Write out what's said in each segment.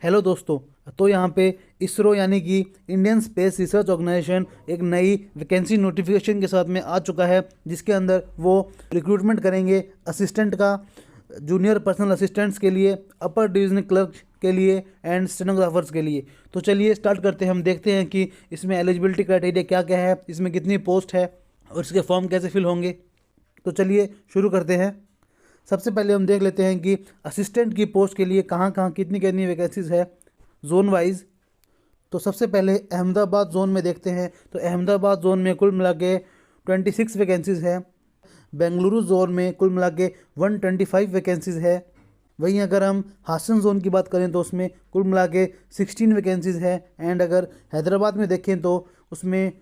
Hello दोस्तों। तो यहाँ पे इसरो यानी कि इंडियन स्पेस रिसर्च ऑर्गेनाइजेशन एक नई वैकेंसी नोटिफिकेशन के साथ में आ चुका है, जिसके अंदर वो रिक्रूटमेंट करेंगे असिस्टेंट का, जूनियर पर्सनल असिस्टेंट्स के लिए, अपर डिवीजन क्लर्क के लिए एंड स्टेनोग्राफर्स के लिए। तो चलिए स्टार्ट करते हैं। हम देखते हैं कि इसमें एलिजिबिलिटी क्राइटेरिया क्या क्या है, इसमें कितनी पोस्ट है और इसके फॉर्म कैसे फिल होंगे। तो चलिए शुरू करते हैं। सबसे पहले हम देख लेते हैं कि असिस्टेंट की पोस्ट के लिए कहाँ कहाँ कितनी कितनी वैकेंसीज है जोन वाइज। तो सबसे पहले अहमदाबाद जोन में देखते हैं। तो अहमदाबाद जोन में कुल मिला के 26 वैकेंसीज़ है। बेंगलुरु जोन में कुल मिला के 125 वैकेंसीज़ है। वहीं अगर हम हासन जोन की बात करें तो उसमें कुल मिला के 16 वैकेंसीज़ है। एंड अगर हैदराबाद में देखें तो उसमें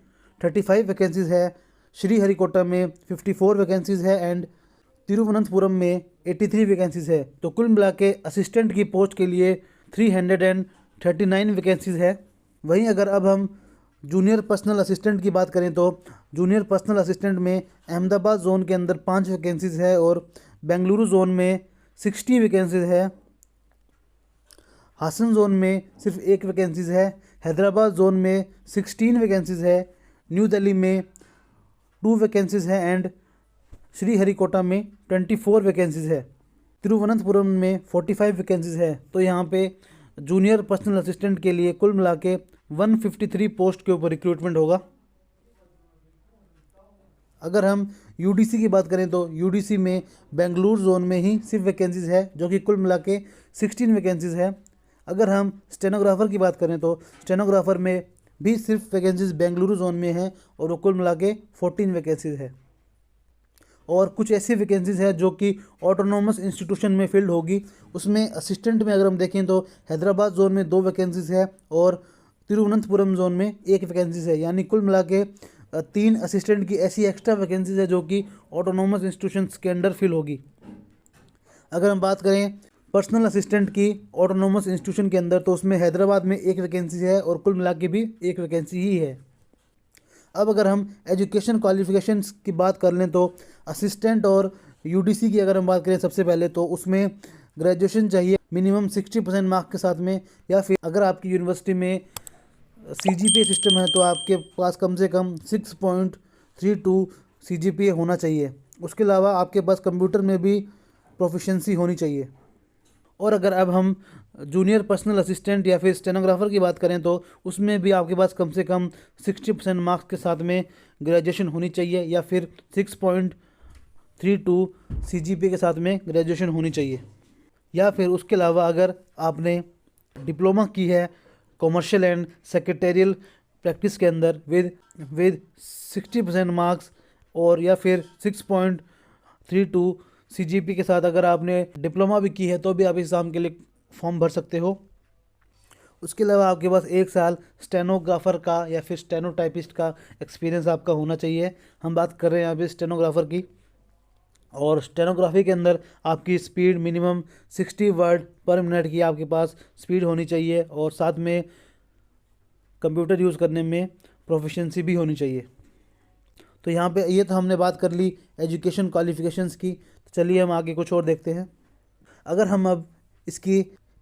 35 वैकेंसीज़ है। श्रीहरिकोटा में 54 वैकेंसीज़ है एंड तिरुवनंतपुरम में 83 वैकेंसीज़ है। तो कुल मिला के असिस्टेंट की पोस्ट के लिए 339 वैकेंसीज़ है। वहीं अगर अब हम जूनियर पर्सनल असिस्टेंट की बात करें तो जूनियर पर्सनल असिस्टेंट में अहमदाबाद जोन के अंदर 5 वैकेंसीज़ है और बेंगलुरु जोन में 60 वैकेंसीज़ है। हासन जोन में सिर्फ 1 वैकेंसीज़ है। हैदराबाद जोन में 16 वैकेंसीज़ है। न्यू दिल्ली में 2 वैकेंसीज़ है एंड श्रीहरिकोटा में 24 वैकेंसीज़ है। तिरुवनंतपुरम में 45 वैकेंसीज़ है। तो यहाँ पे जूनियर पर्सनल असिस्टेंट के लिए कुल मिला के 153 पोस्ट के ऊपर रिक्रूटमेंट होगा। अगर हम यूडीसी की बात करें तो यूडीसी में बेंगलुरु जोन में ही सिर्फ वैकेंसीज़ है, जो कि कुल मिला के 16 वैकेंसीज़ है। अगर हम स्टेनोग्राफर की बात करें तो स्टेनोग्राफर में भी सिर्फ वैकेंसीज़ बेंगलुरु जोन में है और वो कुल मिला के 14 वैकेंसीज़ है। और कुछ ऐसी वैकेंसीज़ है जो कि ऑटोनोमस इंस्टीट्यूशन में फिल्ड होगी। उसमें असिस्टेंट में अगर हम देखें तो हैदराबाद जोन में 2 वैकेंसीज़ है और तिरुवनंतपुरम जोन में 1 वैकेंसीज़ है। यानी कुल मिला के 3 असिस्टेंट की ऐसी एक्स्ट्रा वैकेंसीज़ है जो कि ऑटोनोमस इंस्टीट्यूशंस के अंडर फिल होगी। अगर हम बात करें पर्सनल असिस्टेंट की ऑटोनोमस इंस्टीट्यूशन के अंदर तो उसमें हैदराबाद में 1 वैकेंसी है और कुल मिला के भी 1 वैकेंसी ही है। अब अगर हम एजुकेशन क्वालिफिकेशंस की बात कर लें तो असिस्टेंट और यूडीसी की अगर हम बात करें सबसे पहले तो उसमें ग्रेजुएशन चाहिए मिनिमम 60% मार्क्स के साथ में, या फिर अगर आपकी यूनिवर्सिटी में सीजीपीए सिस्टम है तो आपके पास कम से कम 6.32 सीजीपीए होना चाहिए। उसके अलावा आपके पास कंप्यूटर में भी प्रोफिशिएंसी होनी चाहिए। और अगर अब हम जूनियर पर्सनल असिस्टेंट या फिर स्टेनोग्राफर की बात करें तो उसमें भी आपके पास कम से कम 60% मार्क्स के साथ में ग्रेजुएशन होनी चाहिए, या फिर 6.32 सीजीपीए के साथ में ग्रेजुएशन होनी चाहिए। या फिर उसके अलावा अगर आपने डिप्लोमा की है कॉमर्शियल एंड सेक्रेटेरियल प्रैक्टिस के अंदर विद 60% मार्क्स और या फिर 6.32 सीजीपी के साथ अगर आपने डिप्लोमा भी की है तो भी आप एग्ज़ाम के लिए फॉर्म भर सकते हो। उसके अलावा आपके पास 1 साल स्टेनोग्राफर का या फिर स्टेनोटाइपिस्ट का एक्सपीरियंस आपका होना चाहिए। हम बात कर रहे हैं अभी स्टेनोग्राफर की। और स्टेनोग्राफी के अंदर आपकी स्पीड मिनिमम 60 वर्ड पर मिनट की आपके पास स्पीड होनी चाहिए और साथ में कंप्यूटर यूज़ करने में प्रोफिशिएंसी भी होनी चाहिए। तो यहाँ पे ये तो हमने बात कर ली एजुकेशन क्वालिफिकेशंस की। तो चलिए हम आगे कुछ और देखते हैं। अगर हम अब इसकी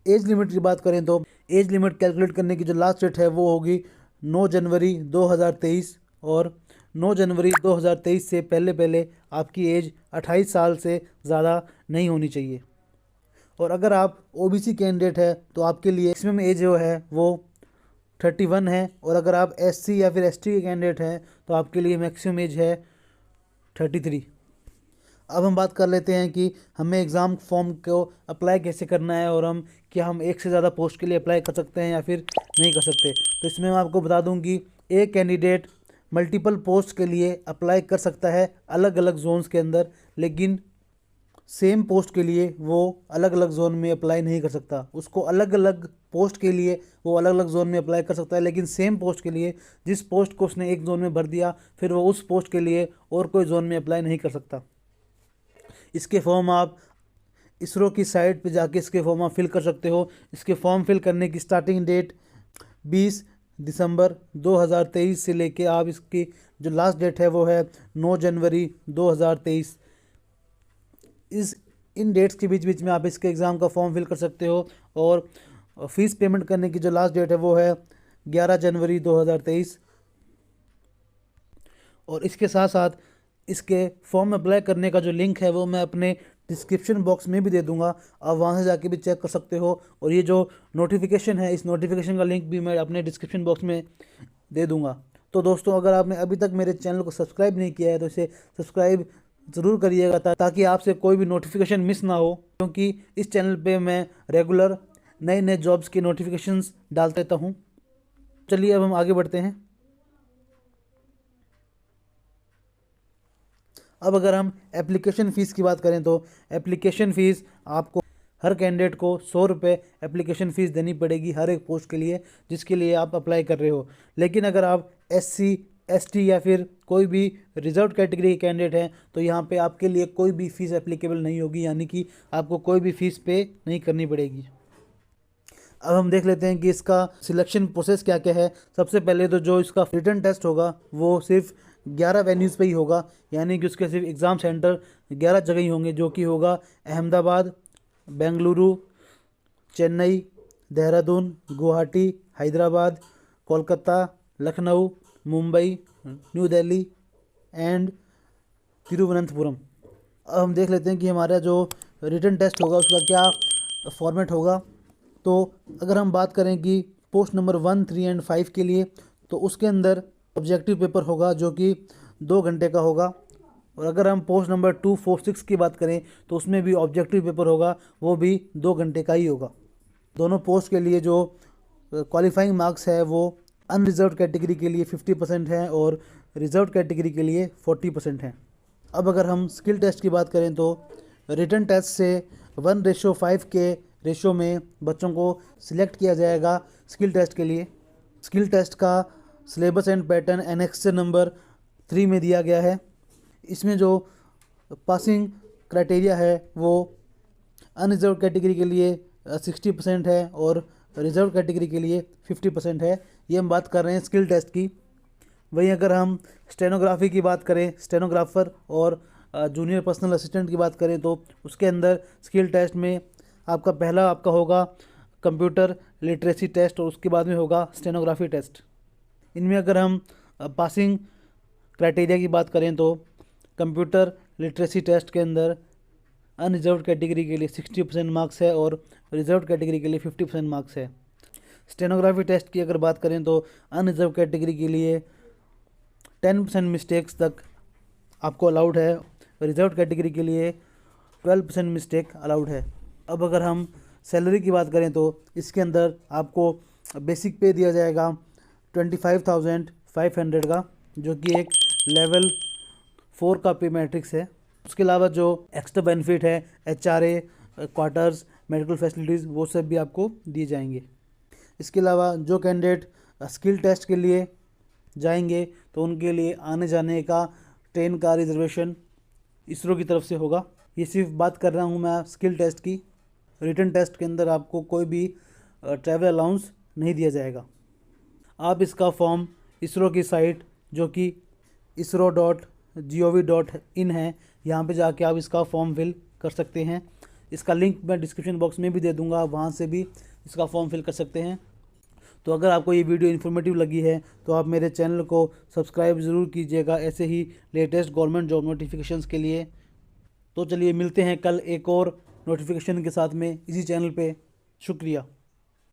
एज लिमिट की बात करें तो एज लिमिट कैलकुलेट करने की जो लास्ट डेट है वो होगी 9 जनवरी 2023 और 9 जनवरी 2023 से पहले पहले आपकी एज 28 साल से ज़्यादा नहीं होनी चाहिए। और अगर आप ओबीसी कैंडिडेट है तो आपके लिए मैक्सिमम एज जो है वो 31 है। और अगर आप एससी या फिर एसटी के कैंडिडेट हैं तो आपके लिए मैक्सिमम एज है 33। अब हम बात कर लेते हैं कि हमें एग्ज़ाम फॉर्म को अप्लाई कैसे करना है और हम एक से ज़्यादा पोस्ट के लिए अप्लाई कर सकते हैं या फिर नहीं कर सकते। तो इसमें मैं आपको बता दूं कि एक कैंडिडेट मल्टीपल पोस्ट के लिए अप्लाई कर सकता है अलग अलग जोन्स के अंदर, लेकिन सेम पोस्ट के लिए वो अलग अलग जोन में अप्लाई नहीं कर सकता। उसको अलग अलग पोस्ट के लिए वो अलग अलग जोन में अप्लाई कर सकता है, लेकिन सेम पोस्ट के लिए जिस पोस्ट को उसने एक जोन में भर दिया फिर वो उस पोस्ट के लिए और कोई जोन में अप्लाई नहीं कर सकता। इसके फॉर्म आप इसरो की साइट पे जाके इसके फॉर्म आप फिल कर सकते हो। इसके फॉर्म फिल करने की स्टार्टिंग डेट 20 दिसंबर 2023 से लेके आप इसकी जो लास्ट डेट है वो है 9 जनवरी 2023। इन डेट्स के बीच बीच में आप इसके एग्ज़ाम का फॉर्म फिल कर सकते हो और और फीस पेमेंट करने की जो लास्ट डेट है वो है 11 जनवरी 2023। और इसके साथ साथ इसके फॉर्म अप्लाई करने का जो लिंक है वो मैं अपने डिस्क्रिप्शन बॉक्स में भी दे दूंगा, आप वहां से जाके भी चेक कर सकते हो। और ये जो नोटिफिकेशन है, इस नोटिफिकेशन का लिंक भी मैं अपने डिस्क्रिप्शन बॉक्स में दे दूंगा। तो दोस्तों, अगर आपने अभी तक मेरे चैनल को सब्सक्राइब नहीं किया है तो इसे सब्सक्राइब ज़रूर करिएगा ताकि आपसे कोई भी नोटिफिकेशन मिस ना हो, क्योंकि इस चैनल पे मैं रेगुलर नए नए जॉब्स की नोटिफिकेशंस डालता रहता हूँ। चलिए अब हम आगे बढ़ते हैं। अब अगर हम एप्लीकेशन फ़ीस की बात करें तो एप्लीकेशन फ़ीस आपको हर कैंडिडेट को 100 रुपये एप्लीकेशन फ़ीस देनी पड़ेगी हर एक पोस्ट के लिए जिसके लिए आप अप्लाई कर रहे हो। लेकिन अगर आप SC ST या फिर कोई भी रिजर्व कैटेगरी के कैंडिडेट हैं तो यहाँ पे आपके लिए कोई भी फ़ीस एप्लीकेबल नहीं होगी, यानी कि आपको कोई भी फ़ीस पे नहीं करनी पड़ेगी। अब हम देख लेते हैं कि इसका सिलेक्शन प्रोसेस क्या क्या है। सबसे पहले तो जो इसका रिटन टेस्ट होगा वो सिर्फ 11 वेन्यूज़ पे ही होगा, यानी कि उसके सिर्फ एग्ज़ाम सेंटर 11 जगह ही होंगे, जो कि होगा अहमदाबाद, बेंगलुरु, चेन्नई, देहरादून, गुवाहाटी, हैदराबाद, कोलकाता, लखनऊ, मुंबई, न्यू दिल्ली एंड तिरुवनंतपुरम। अब हम देख लेते हैं कि हमारा जो रिटन टेस्ट होगा उसका क्या फॉर्मेट होगा। तो अगर हम बात करें कि पोस्ट नंबर 1, 3 एंड 5 के लिए, तो उसके अंदर ऑब्जेक्टिव पेपर होगा जो कि 2 घंटे का होगा। और अगर हम पोस्ट नंबर 2, 4, 6 की बात करें तो उसमें भी ऑब्जेक्टिव पेपर होगा, वो भी 2 घंटे का ही होगा। दोनों पोस्ट के लिए जो क्वालिफाइंग मार्क्स है वो अनरिजर्व कैटेगरी के लिए 50% है और रिजर्व कैटेगरी के लिए 40% है। अब अगर हम स्किल टेस्ट की बात करें तो रिटन टेस्ट से 1:5 के रेशो में बच्चों को सिलेक्ट किया जाएगा स्किल टेस्ट के लिए। स्किल टेस्ट का syllabus and pattern annexure number 3 में दिया गया है। इसमें जो पासिंग क्राइटेरिया है वो अनरिजर्व कैटेगरी के लिए 60% है और रिजर्व कैटेगरी के लिए 50% है। ये हम बात कर रहे हैं स्किल टेस्ट की। वहीं अगर हम स्टेनोग्राफी की बात करें, स्टेनोग्राफर और जूनियर पर्सनल असिस्टेंट की बात करें तो उसके अंदर स्किल टेस्ट में आपका होगा कंप्यूटर लिटरेसी टेस्ट और उसके बाद में होगा स्टेनोग्राफी टेस्ट। इनमें अगर हम पासिंग क्राइटेरिया की बात करें तो कंप्यूटर लिटरेसी टेस्ट के अंदर अनरिजर्व कैटेगरी के लिए 60% मार्क्स है और रिजर्व कैटेगरी के लिए 50% मार्क्स है। स्टेनोग्राफी टेस्ट की अगर बात करें तो अनरिजर्व कैटेगरी के लिए 10% मिस्टेक्स तक आपको अलाउड है, रिजर्व कैटेगरी के लिए 12% मिस्टेक अलाउड है। अब अगर हम सैलरी की बात करें तो इसके अंदर आपको बेसिक पे दिया जाएगा 25,500 का, जो कि एक लेवल 4 का पे मैट्रिक्स है। उसके अलावा जो एक्स्ट्रा बेनिफिट है, HRA, क्वार्टर्स, मेडिकल फैसिलिटीज़, वो सब भी आपको दिए जाएंगे। इसके अलावा जो कैंडिडेट स्किल टेस्ट के लिए जाएंगे तो उनके लिए आने जाने का ट्रेन का रिजर्वेशन इसरो की तरफ से होगा। ये सिर्फ बात कर रहा हूँ मैं स्किल टेस्ट की। रिटन टेस्ट के अंदर आपको कोई भी ट्रैवल अलाउंस नहीं दिया जाएगा। आप इसका फॉर्म इसरो की साइट जो कि isro.gov.in है, यहाँ पे जाके आप इसका फॉर्म फिल कर सकते हैं। इसका लिंक मैं डिस्क्रिप्शन बॉक्स में भी दे दूँगा, वहाँ से भी इसका फॉर्म फिल कर सकते हैं। तो अगर आपको ये वीडियो इन्फॉर्मेटिव लगी है तो आप मेरे चैनल को सब्सक्राइब ज़रूर कीजिएगा ऐसे ही लेटेस्ट गवर्नमेंट जॉब नोटिफिकेशंस के लिए। तो चलिए मिलते हैं कल एक और नोटिफिकेशन के साथ में इसी चैनल पे। शुक्रिया।